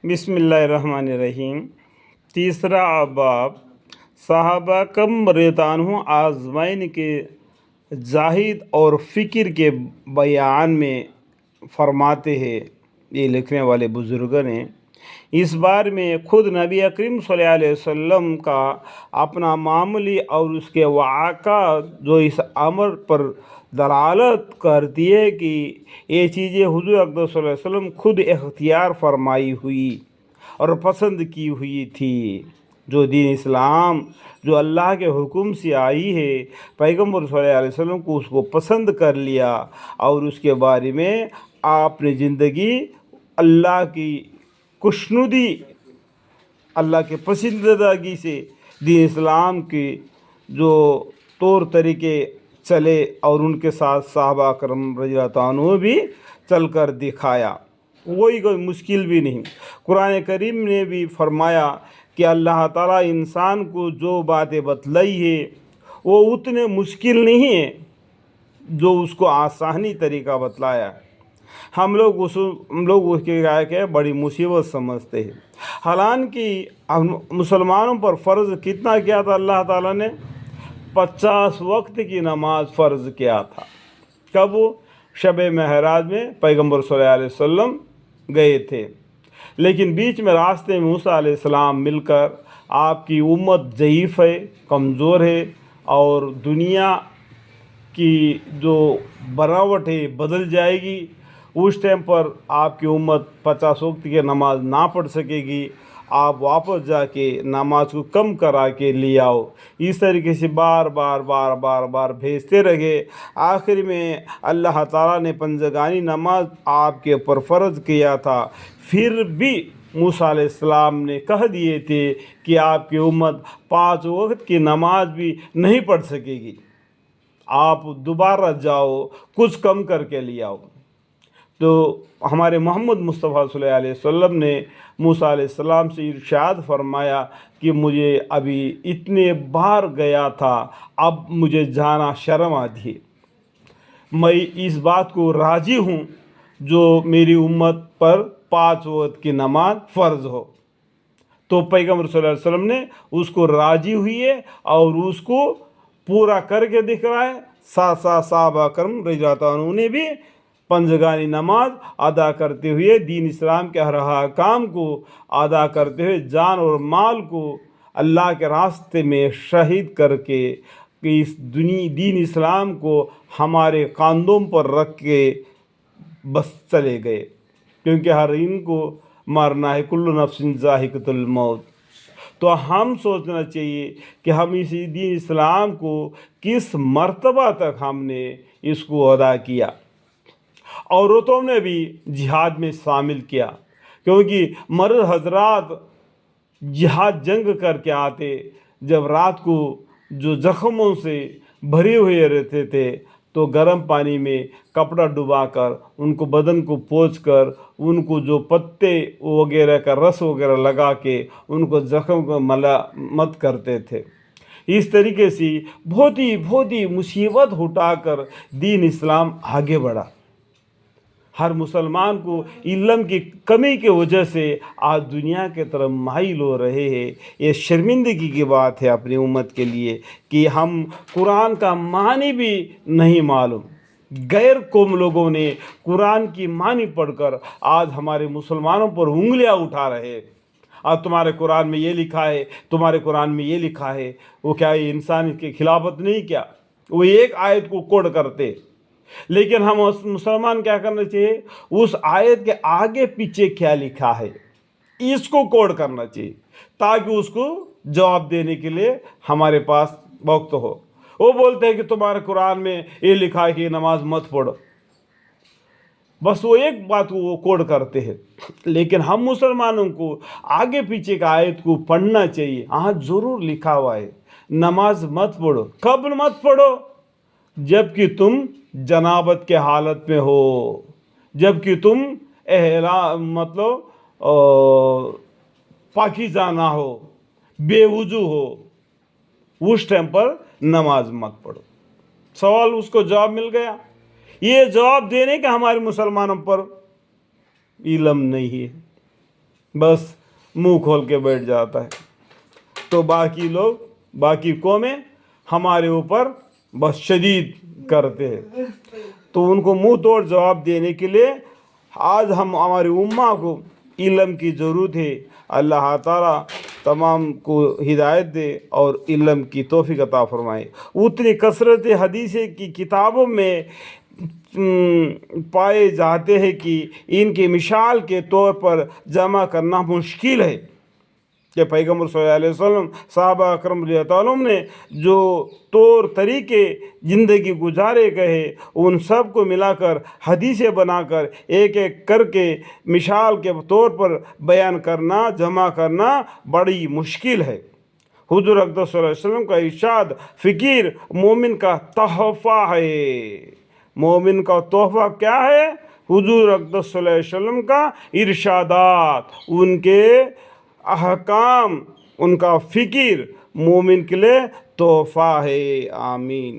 बिस्मिल्लाहिर्रहमानिर्रहीम। तीसरा बाब सहाबा कम रेतानहु आज़माइन के जाहिद और फ़िक्र के बयान में फरमाते हैं। ये लिखने वाले बुज़ुर्ग ने इस बार में ख़ुद नबी अकरम सल्लल्लाहु अलैहि वसल्लम का अपना मामूली और उसके वाक़ा जो इस अमर पर दलालत करती है कि ये चीज़ें हुज़ूर अक़दस सल्लल्लाहु अलैहि वसल्लम खुद इख्तियार फरमाई हुई और पसंद की हुई थी। जो दीन इस्लाम जो अल्लाह के हुक्म से आई है, पैगम्बर सल्लल्लाहु अलैहि वसल्लम को उसको पसंद कर लिया और उसके बारे में आपने ज़िंदगी अल्लाह की खुशनुदी, अल्लाह के पसंदीदगी से दीन इस्लाम के जो तौर तरीके चले और उनके साथ सहाबा करम रज़ियल्लाहु अन्हुम भी चल कर दिखाया। कोई मुश्किल भी नहीं। कुरान करीम ने भी फरमाया कि अल्लाह ताला इंसान को जो बातें बतलाई है वो उतने मुश्किल नहीं है जो उसको आसानी तरीका बतलाया है। हम लोग उसके गाय के बड़ी मुसीबत समझते हैं। हालांकि मुसलमानों पर फ़र्ज़ कितना किया था अल्लाह ताला ने? 50 वक्त की नमाज फ़र्ज़ किया था। कब? शब महराज में पैगम्बर सल्लल्लाहु अलैहि वसल्लम गए थे, लेकिन बीच में रास्ते में मूसा अलैहिस्सलाम मिलकर आपकी उम्मत ज़ईफ़ है, कमज़ोर है और दुनिया की जो बनावट है बदल जाएगी। उस टाइम पर आपकी उम्मत 50 वक्त की नमाज ना पढ़ सकेगी। आप वापस जाके नमाज को कम करा के ले आओ। इस तरीके से बार बार भेजते रहे। आखिर में अल्लाह ताला ने पंजगानी नमाज आपके ऊपर फ़र्ज़ किया था। फिर भी मूसा अलैहिस्सलाम ने कह दिए थे कि आपकी उम्मत 5 वक्त की नमाज भी नहीं पढ़ सकेगी, आप दोबारा जाओ, कुछ कम करके ले आओ। तो हमारे मोहम्मद मुस्तफ़ा सल्लल्लाहु अलैहि वसल्लम ने मूसा अलैहिस्सलाम से इरशाद फरमाया कि मुझे अभी इतने बार गया था, अब मुझे जाना शर्म आती है। मैं इस बात को राज़ी हूँ जो मेरी उम्मत पर 5 वक्त की नमाज फ़र्ज़ हो। तो पैगम्बर सल्लल्लाहु अलैहि वसल्लम ने उसको राज़ी हुई है और उसको पूरा करके दिख रहा है। सहाबा करम रज़ियल्लाहु अन्हुम ने भी पंजगानी नमाज अदा करते हुए दीन इस्लाम के हर काम को अदा करते हुए जान और माल को अल्लाह के रास्ते में शहीद करके कि इस दीन इस्लाम को हमारे कांधों पर रख के बस चले गए, क्योंकि हर इनको मरना है, कुल्लु नफ्सिन ज़ाइक़तुल मौत। तो हम सोचना चाहिए कि हम इस दीन इस्लाम को किस मर्तबा तक हमने इसको अदा किया। औरतों ने भी जिहाद में शामिल किया, क्योंकि मर्द हजरात जिहाद जंग करके आते, जब रात को जो ज़ख्मों से भरे हुए रहते थे तो गर्म पानी में कपड़ा डुबाकर उनको बदन को पोंछकर उनको जो पत्ते वगैरह का रस वगैरह लगा के उनको ज़ख्म को मत करते थे। इस तरीके से बहुत ही मुसीबत उठाकर दीन इस्लाम आगे बढ़ा। हर मुसलमान को इल्म की कमी की वजह से आज दुनिया के तरफ माइल हो रहे हैं। ये शर्मिंदगी की बात है अपनी उम्मत के लिए कि हम कुरान का मानी भी नहीं मालूम। गैर कौम लोगों ने कुरान की मानी पढ़कर आज हमारे मुसलमानों पर उंगलियां उठा रहे हैं। अब तुम्हारे कुरान में ये लिखा है, तुम्हारे कुरान में ये लिखा है। वो क्या ये इंसान के खिलाफत नहीं? क्या वो एक आयत को कोड करते? लेकिन हम मुसलमान क्या करना चाहिए? उस आयत के आगे पीछे क्या लिखा है इसको कोड करना चाहिए, ताकि उसको जवाब देने के लिए हमारे पास वक्त हो। वो बोलते हैं कि तुम्हारे कुरान में ये लिखा है कि नमाज मत पढ़ो, बस वो एक बात को वो कोड करते हैं। लेकिन हम मुसलमानों को आगे पीछे का आयत को पढ़ना चाहिए। हाँ, ज़रूर लिखा हुआ है नमाज मत पढ़ो। कब मत पढ़ो? जबकि तुम जनाबत के हालत में हो, जबकि तुम मतलब पाकीज़ा ना हो, बेवुजू हो, उस टाइम पर नमाज मत पढ़ो। सवाल उसको जवाब मिल गया। ये जवाब देने का हमारे मुसलमानों पर इल्म नहीं है। बस मुंह खोल के बैठ जाता है। तो बाकी लोग, बाकी कौमें हमारे ऊपर बस शदीद करते हैं। तो उनको मुंह तोड़ जवाब देने के लिए आज हम हमारी उम्मा को इल्म की ज़रूरत है। अल्लाह ताला तमाम को हिदायत दे और इल्म की तौफीक अता फरमाए। उतनी कसरत हदीस की किताबों में पाए जाते हैं कि इनकी मिसाल के तौर पर जमा करना मुश्किल है कि पैगम्बर सल्लल्लाहु अलैहि वसल्लम, सहाबा अकरम रज़ियल्लाहु अन्हुम ने जो तौर तरीके ज़िंदगी गुजारे गए उन सब को मिलाकर हदीसें बनाकर एक एक करके मिसाल के तौर पर बयान करना, जमा करना बड़ी मुश्किल है। हुज़ूर अक़दस सल्लल्लाहु अलैहि वसल्लम का इरशाद, फ़िकीर मोमिन का तोहफ़ा है। मोमिन का तोहफ़ा क्या है? हुज़ूर अक़दस सल्लल्लाहु अलैहि वसल्लम का इरशादात, उनके अहकाम, उनका फ़िक्र मोमिन के लिए तोहफ़ा है। आमीन।